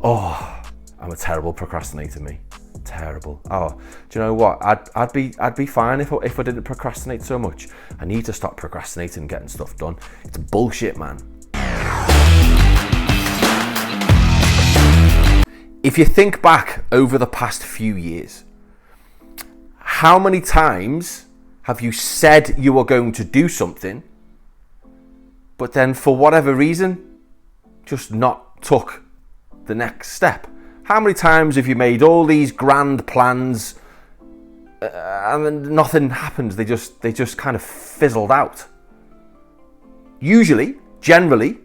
Oh, I'm a terrible procrastinator, me. Terrible. Oh, do you know what? I'd be fine if I didn't procrastinate so much. I need to stop procrastinating and getting stuff done. It's bullshit, man. If you think back over the past few years, how many times have you said you were going to do something, but then for whatever reason, just not took the next step? How many times have you made all these grand plans and then nothing happens? They just kind of fizzled out. Usually, generally,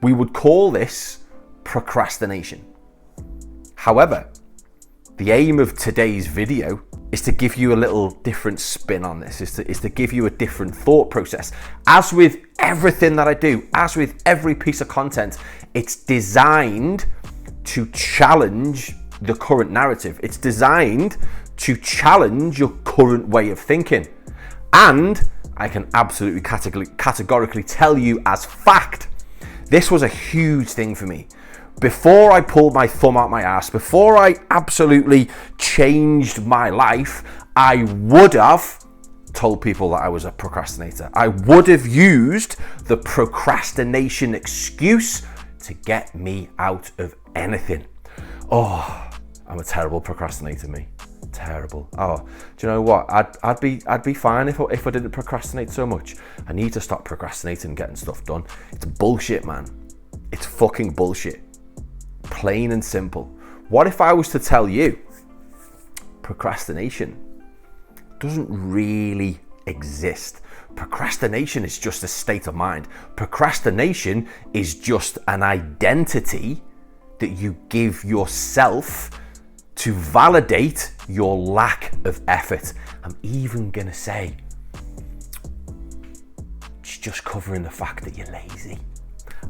we would call this procrastination. However, the aim of today's video is to give you a little different spin on this, is to give you a different thought process. As with everything that I do, as with every piece of content, it's designed to challenge the current narrative. It's designed to challenge your current way of thinking. And I can absolutely categorically tell you as fact, this was a huge thing for me. Before I pulled my thumb out my ass, before I absolutely changed my life, I would have told people that I was a procrastinator. I would have used the procrastination excuse to get me out of anything. Oh, I'm a terrible procrastinator, me. Terrible. Oh, do you know what? I'd be fine if I didn't procrastinate so much. I need to stop procrastinating and getting stuff done. It's bullshit, man. It's fucking bullshit. Plain and simple. What if I was to tell you procrastination doesn't really exist? Procrastination is just a state of mind. Procrastination is just an identity that you give yourself to validate your lack of effort. I'm even gonna say it's just covering the fact that you're lazy.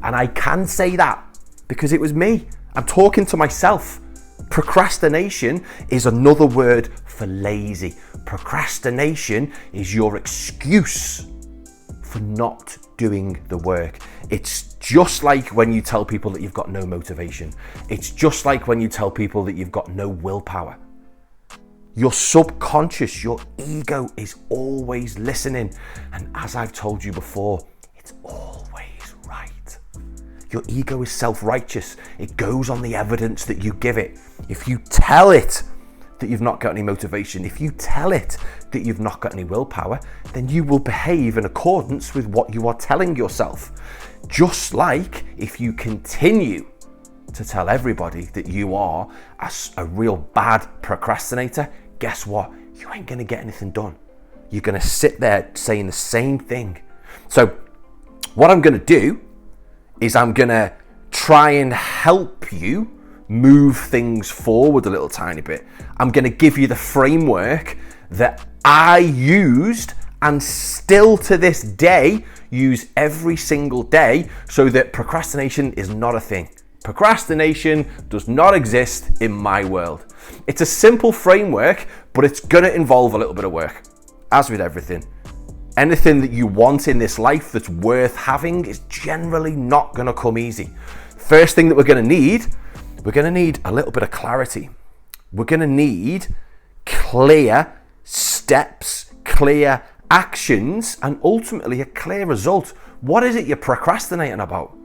And I can say that because it was me. I'm talking to myself. Procrastination is another word for lazy. Procrastination is your excuse for not doing the work. It's just like when you tell people that you've got no motivation. It's just like when you tell people that you've got no willpower. Your subconscious, your ego is always listening. And as I've told you before, it's always right. Your ego is self-righteous. It goes on the evidence that you give it. If you tell it that you've not got any motivation, if you tell it that you've not got any willpower, then you will behave in accordance with what you are telling yourself. Just like if you continue to tell everybody that you are a real bad procrastinator, guess what? You ain't gonna get anything done. You're gonna sit there saying the same thing. So what I'm gonna do is I'm gonna try and help you move things forward a little tiny bit. I'm gonna give you the framework that I used and still to this day use every single day so that procrastination is not a thing. Procrastination does not exist in my world. It's a simple framework, but it's gonna involve a little bit of work. As with everything, anything that you want in this life that's worth having is generally not gonna come easy. First thing that we're gonna need a little bit of clarity. We're gonna need clear steps, clear actions, and ultimately a clear result. What is it you're procrastinating about?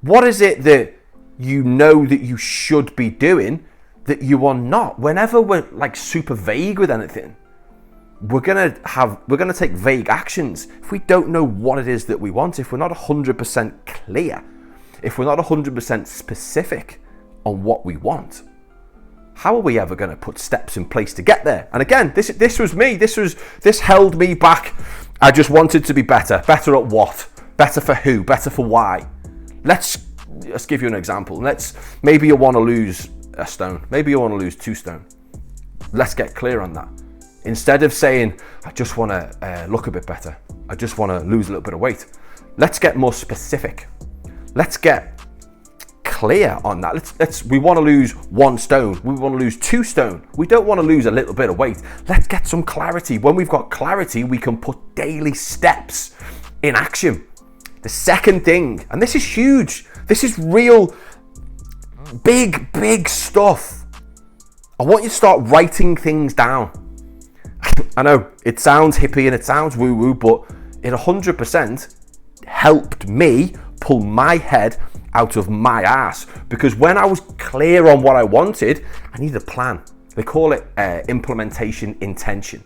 What is it that you know that you should be doing that you are not? Whenever we're like super vague with anything, we're gonna take vague actions. If we don't know what it is that we want, if we're not 100% clear, if we're not 100% specific on what we want, how are we ever going to put steps in place to get there? And again, this was me. This held me back. I just wanted to be better. Better at what? Better for who? Better for why? Let's give you an example. Maybe you want to lose a stone. Maybe you want to lose 2 stone. Let's get clear on that. Instead of saying, I just want to look a bit better. I just want to lose a little bit of weight. Let's get more specific. Let's get clear on that. We want to lose 1 stone. We want to lose 2 stone. We don't want to lose a little bit of weight. Let's get some clarity. When we've got clarity, we can put daily steps in action. The second thing, and this is huge, this is real big stuff. I want you to start writing things down. I know it sounds hippie and it sounds woo-woo, but it 100% helped me pull my head out of my ass, because when I was clear on what I wanted, I needed a plan. They call it implementation intention.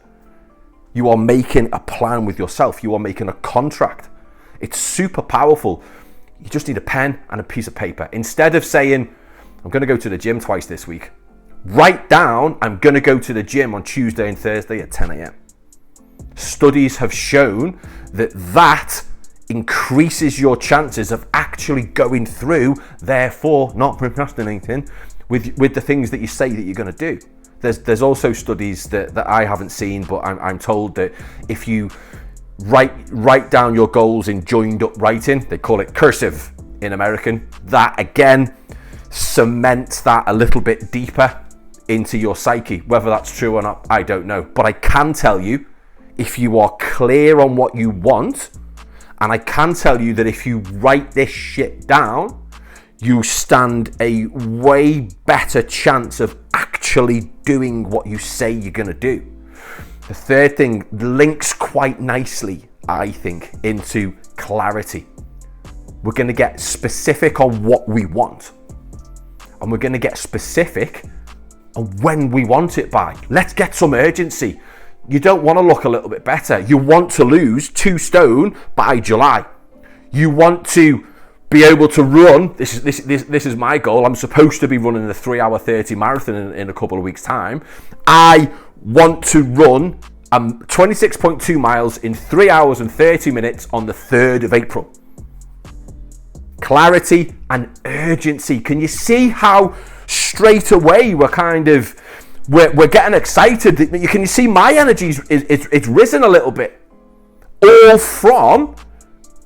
You are making a plan with yourself. You are making a contract. It's super powerful. You just need a pen and a piece of paper. Instead of saying, I'm going to go to the gym twice this week, write down, I'm going to go to the gym on Tuesday and Thursday at 10 a.m. Studies have shown that increases your chances of actually going through, therefore not procrastinating, with the things that you say that you're going to do. There's also studies that I haven't seen, but I'm told that if you write down your goals in joined up writing, they call it cursive in American, that again cements that a little bit deeper into your psyche. Whether that's true or not, I don't know. But I can tell you, if you are clear on what you want, and I can tell you that if you write this shit down, you stand a way better chance of actually doing what you say you're going to do. The third thing links quite nicely, I think, into clarity. We're going to get specific on what we want. And we're going to get specific on when we want it by. Let's get some urgency. You don't want to look a little bit better. You want to lose 2 stone by July. You want to be able to run. This is my goal. I'm supposed to be running the 3-hour 30 marathon in a couple of weeks' time. I want to run 26.2 miles in 3 hours and 30 minutes on the 3rd of April. Clarity and urgency. Can you see how straight away we're getting excited? You can see my energy it's risen a little bit, all from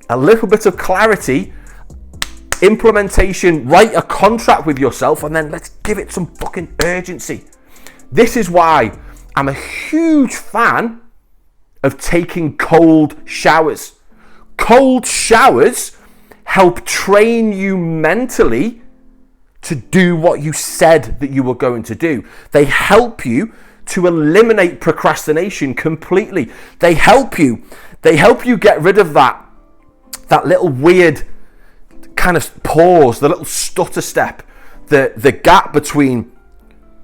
a little bit of clarity, implementation. Write a contract with yourself, and then let's give it some fucking urgency. This is why I'm a huge fan of taking cold showers. Cold showers help train you mentally to do what you said that you were going to do. They help you to eliminate procrastination completely. They help you get rid of that little weird kind of pause, the little stutter step, the gap between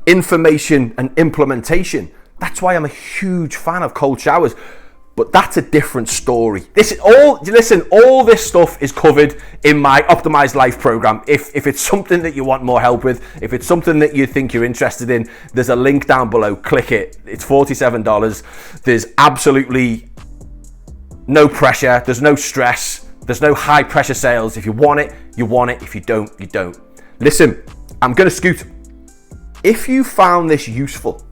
information and implementation. That's why I'm a huge fan of cold showers. But that's a different story. All this stuff is covered in my Optimised Life program. If it's something that you want more help with, if it's something that you think you're interested in, there's a link down below. Click it. It's $47. There's absolutely no pressure. There's no stress. There's no high pressure sales. If you want it, you want it. If you don't, you don't. Listen, I'm going to scoot. If you found this useful,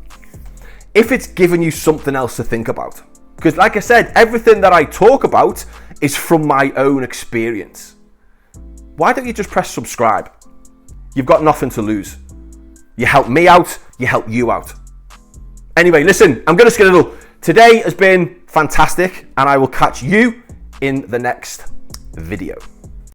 if it's given you something else to think about, because like I said, everything that I talk about is from my own experience. Why don't you just press subscribe? You've got nothing to lose. You help me out, you help you out. Anyway, listen, I'm going to skedaddle. Today has been fantastic, and I will catch you in the next video.